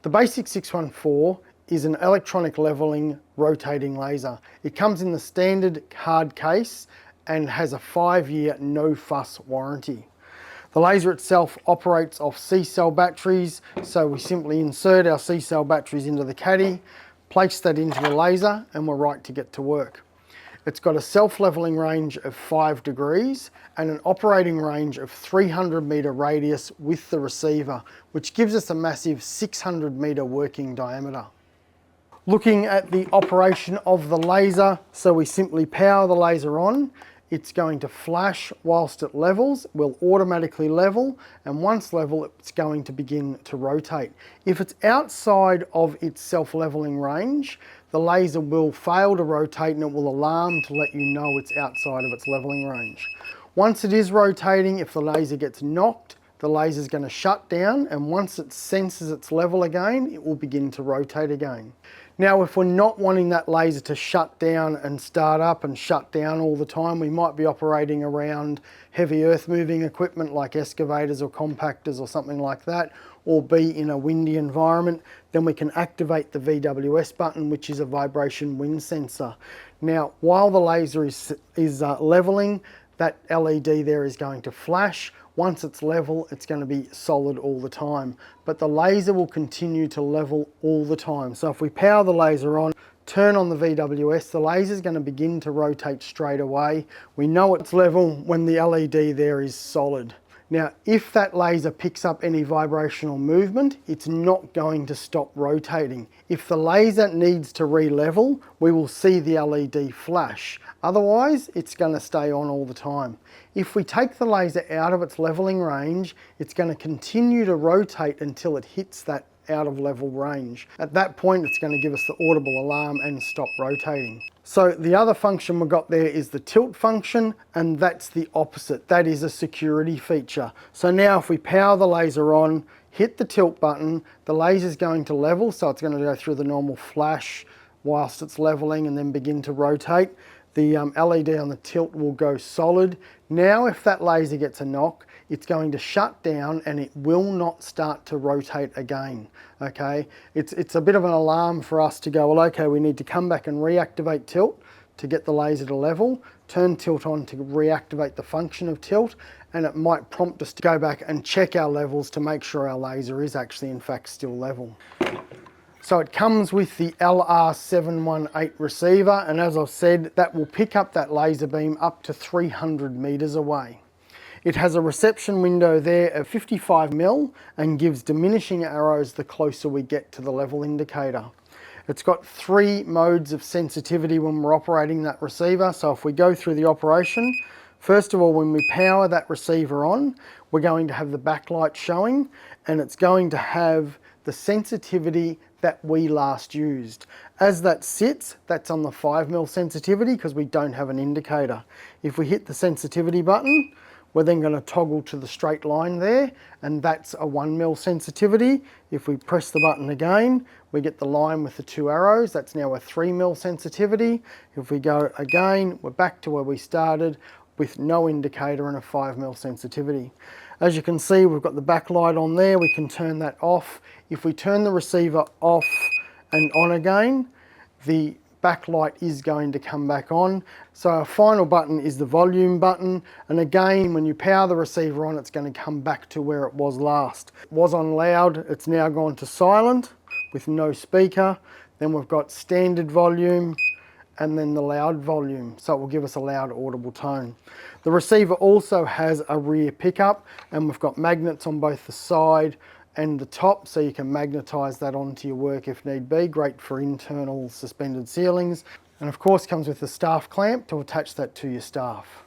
The BASIC614 is an electronic leveling rotating laser. It comes in the standard hard case and has a 5-year no fuss warranty. The laser itself operates off C-cell batteries, so we simply insert our C-cell batteries into the caddy, place that into the laser, and we're right to get to work. It's got a self-leveling range of 5 degrees and an operating range of 300 metre radius with the receiver, which gives us a massive 600 metre working diameter. Looking at the operation of the laser, so we simply power the laser on. It's going to flash whilst it levels, will automatically level, and once level, it's going to begin to rotate. If it's outside of its self-leveling range, the laser will fail to rotate and it will alarm to let you know it's outside of its leveling range. Once it is rotating, if the laser gets knocked, the laser is going to shut down, and once it senses its level again, it will begin to rotate again. Now, if we're not wanting that laser to shut down and start up and shut down all the time, we might be operating around heavy earth moving equipment like excavators or compactors or something like that, or be in a windy environment, then we can activate the VWS button, which is a vibration wind sensor. Now, while the laser is leveling, that LED there is going to flash. Once it's level, it's going to be solid all the time, but the laser will continue to level all the time. So if we power the laser on, turn on the VWS, the laser is going to begin to rotate straight away. We know it's level when the LED there is solid. Now, if that laser picks up any vibrational movement, it's not going to stop rotating. If the laser needs to re-level, we will see the LED flash. Otherwise, it's going to stay on all the time. If we take the laser out of its leveling range, it's going to continue to rotate until it hits that out of level range. At that point, it's going to give us the audible alarm and stop rotating. So the other function we've got there is the tilt function, and that's the opposite. That is a security feature. So now if we power the laser on, hit the tilt button, the laser is going to level, so it's going to go through the normal flash whilst it's leveling and then begin to rotate. The LED on the tilt will go solid. Now if that laser gets a knock, it's going to shut down and it will not start to rotate again, okay? It's a bit of an alarm for us to go, well, okay, we need to come back and reactivate tilt to get the laser to level, turn tilt on to reactivate the function of tilt, and it might prompt us to go back and check our levels to make sure our laser is actually in fact still level. So it comes with the LR718 receiver, and as I've said, that will pick up that laser beam up to 300 meters away. It has a reception window there of 55mm and gives diminishing arrows the closer we get to the level indicator. It's got 3 modes of sensitivity when we're operating that receiver. So if we go through the operation, first of all, when we power that receiver on, we're going to have the backlight showing, and it's going to have the sensitivity that we last used. As that sits, that's on the 5mm sensitivity because we don't have an indicator. If we hit the sensitivity button, we're then going to toggle to the straight line there, and that's a 1mm sensitivity. If we press the button again, we get the line with the 2 arrows. That's now a 3mm sensitivity. If we go again, we're back to where we started with no indicator and a 5mm sensitivity. As you can see, we've got the backlight on there. We can turn that off. If we turn the receiver off and on again, the backlight is going to come back on. So our final button is the volume button, and again, when you power the receiver on, it's going to come back to where it was last. It was on loud, it's now gone to silent with no speaker. Then we've got standard volume and then the loud volume, so it will give us a loud audible tone. The receiver also has a rear pickup, and we've got magnets on both the side and the top, so you can magnetise that onto your work if need be. Great for internal suspended ceilings, and of course comes with a staff clamp to attach that to your staff.